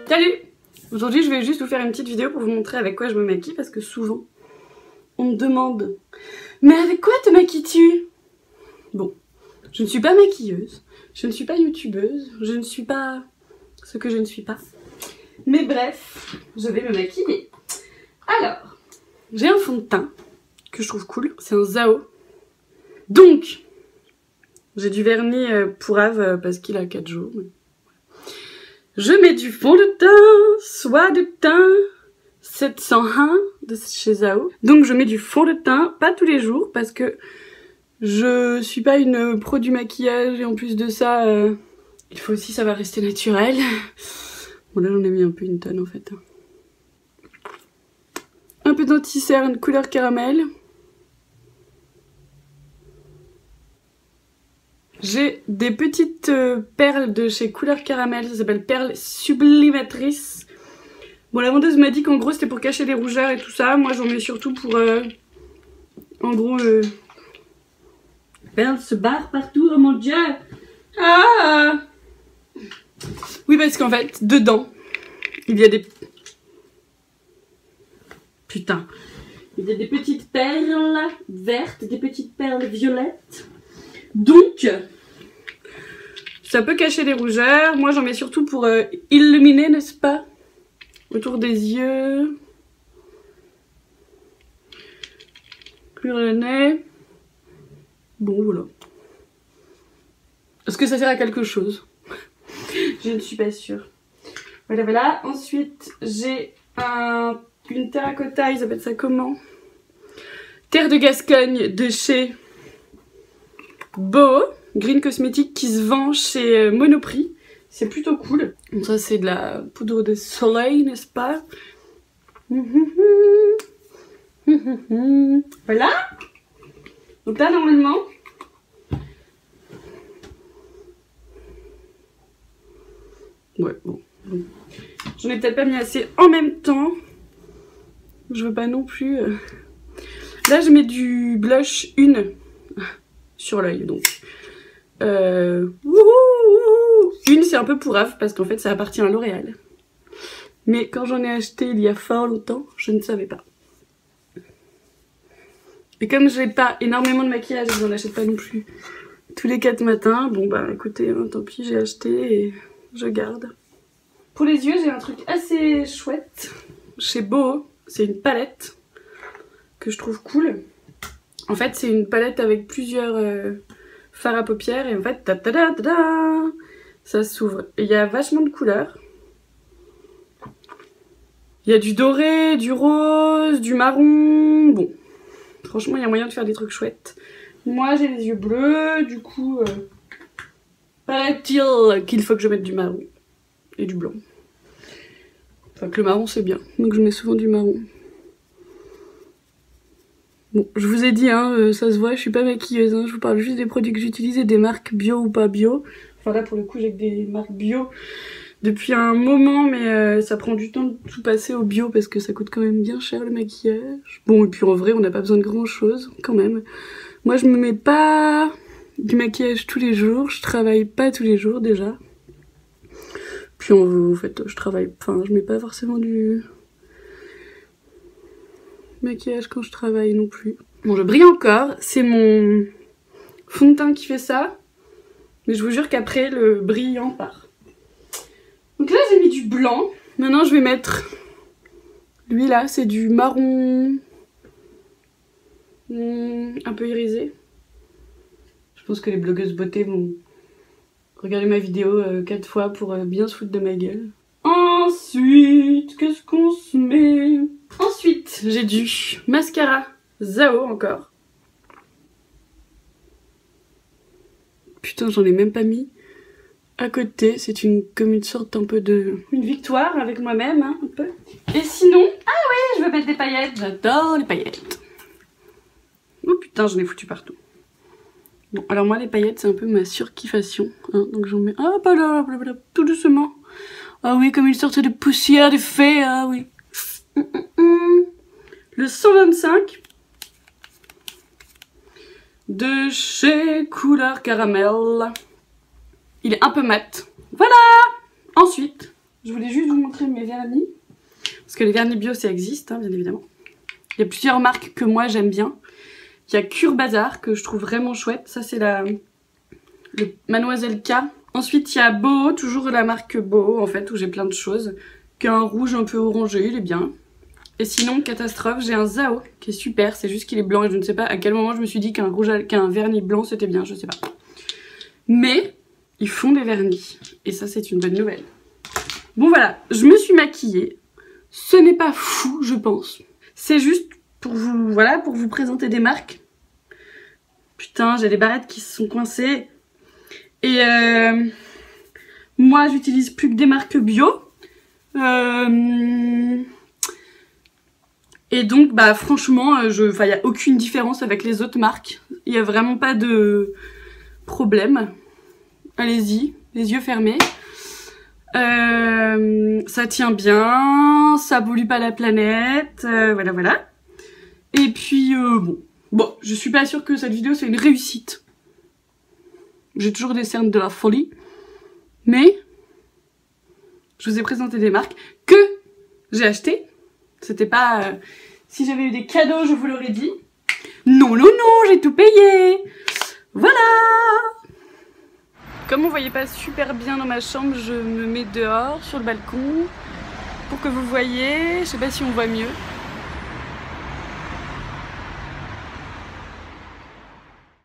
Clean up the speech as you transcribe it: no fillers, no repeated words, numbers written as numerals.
Salut! Aujourd'hui je vais juste vous faire une petite vidéo pour vous montrer avec quoi je me maquille parce que souvent on me demande mais avec quoi te maquilles-tu? Bon, je ne suis pas maquilleuse, je ne suis pas youtubeuse, je ne suis pas ce que je ne suis pas. Mais bref, je vais me maquiller. Alors, j'ai un fond de teint que je trouve cool, c'est un Zao. Donc, j'ai du vernis pourrave parce qu'il a 4 jours. Je mets du fond de teint, soie de teint 701 de chez Zao. Donc je mets du fond de teint, pas tous les jours parce que je suis pas une pro du maquillage et en plus de ça, il faut aussi savoir rester naturel. Bon là j'en ai mis un peu une tonne en fait. Un peu d'anti-cerne couleur caramel. J'ai des petites perles de chez Couleur Caramel, ça s'appelle perles sublimatrices. Bon, la vendeuse m'a dit qu'en gros c'était pour cacher les rougeurs et tout ça. Moi j'en mets surtout pour en gros perles se barrent partout, oh mon dieu. Ah oui, parce qu'en fait dedans il y a des putain, il y a des petites perles vertes, des petites perles violettes. Donc, ça peut cacher les rougeurs. Moi, j'en mets surtout pour illuminer, n'est-ce pas? Autour des yeux. Clore le nez. Bon, voilà. Est-ce que ça sert à quelque chose? Je ne suis pas sûre. Voilà, voilà. Ensuite, j'ai une terracotta, ils appellent ça comment? Terre de Gascogne de chez Beau, Green Cosmétique qui se vend chez Monoprix. C'est plutôt cool. Donc ça c'est de la poudre de soleil, n'est-ce pas? Voilà. Donc là normalement, ouais bon. J'en ai peut-être pas mis assez en même temps. Je veux pas non plus. Là je mets du blush une sur l'œil donc. Une c'est un peu pourrave parce qu'en fait ça appartient à L'Oréal. Mais quand j'en ai acheté il y a fort longtemps, je ne savais pas. Et comme j'ai pas énormément de maquillage, je n'en achète pas non plus tous les 4 matins. Bon bah écoutez, hein, tant pis, j'ai acheté et je garde. Pour les yeux, j'ai un truc assez chouette. Chez Beau, c'est une palette que je trouve cool. En fait, c'est une palette avec plusieurs fards à paupières et en fait, ça s'ouvre. Il y a vachement de couleurs. Il y a du doré, du rose, du marron. Bon, franchement, il y a moyen de faire des trucs chouettes. Moi, j'ai les yeux bleus, du coup, paraît-il qu'il faut que je mette du marron et du blanc. Enfin, que le marron, c'est bien. Donc, je mets souvent du marron. Bon, je vous ai dit, hein, ça se voit, je suis pas maquilleuse, hein, je vous parle juste des produits que j'utilise et des marques bio ou pas bio. Enfin là, pour le coup, j'ai que des marques bio depuis un moment, mais ça prend du temps de tout passer au bio parce que ça coûte quand même bien cher le maquillage. Bon, et puis en vrai, on n'a pas besoin de grand chose quand même. Moi, je me mets pas du maquillage tous les jours, je travaille pas tous les jours déjà. Puis en fait, je mets pas forcément du maquillage quand je travaille non plus. Bon, je brille encore, c'est mon fond de teint qui fait ça, mais je vous jure qu'après le brillant part. Donc là j'ai mis du blanc, maintenant je vais mettre lui là, c'est du marron un peu irisé. Je pense que les blogueuses beauté vont regarder ma vidéo 4 fois pour bien se foutre de ma gueule. Ensuite, qu'est-ce qu'on se met? Ensuite, j'ai du mascara Zao encore. Putain, j'en ai même pas mis à côté. C'est comme une sorte un peu de... une victoire avec moi-même, hein, un peu. Et sinon... ah oui, je veux mettre des paillettes. J'adore les paillettes. Oh putain, j'en ai foutu partout. Bon, alors moi, les paillettes, c'est un peu ma surkiffation. Hein, donc j'en mets... ah, blablabla, tout doucement. Ah oui, comme une sorte de poussière de fée, ah oui. Le 125 de chez Couleur Caramel. Il est un peu mat. Voilà. Ensuite, je voulais juste vous montrer mes vernis. Parce que les vernis bio, ça existe, hein, bien évidemment. Il y a plusieurs marques que moi j'aime bien. Il y a Cure Bazar, que je trouve vraiment chouette. Ça, c'est le Mademoiselle K. Ensuite, il y a Boho, toujours la marque Boho, en fait, où j'ai plein de choses. Qui a un rouge un peu orangé, il est bien. Et sinon, catastrophe, j'ai un Zao, qui est super. C'est juste qu'il est blanc et je ne sais pas à quel moment je me suis dit qu'un vernis blanc, c'était bien, je sais pas. Mais, ils font des vernis. Et ça, c'est une bonne nouvelle. Bon, voilà, je me suis maquillée. Ce n'est pas fou, je pense. C'est juste pour vous, voilà, pour vous présenter des marques. Putain, j'ai des barrettes qui se sont coincées. Et moi, j'utilise plus que des marques bio. Et donc, bah franchement, il n'y a aucune différence avec les autres marques. Il n'y a vraiment pas de problème. Allez-y, les yeux fermés. Ça tient bien, ça pollue pas la planète, voilà voilà. Et puis bon, je suis pas sûre que cette vidéo soit une réussite. J'ai toujours des cernes de la folie, mais je vous ai présenté des marques que j'ai achetées. C'était pas si j'avais eu des cadeaux, je vous l'aurais dit. Non non non, j'ai tout payé. Voilà. Comme on voyait pas super bien dans ma chambre, je me mets dehors sur le balcon pour que vous voyez. Je sais pas si on voit mieux.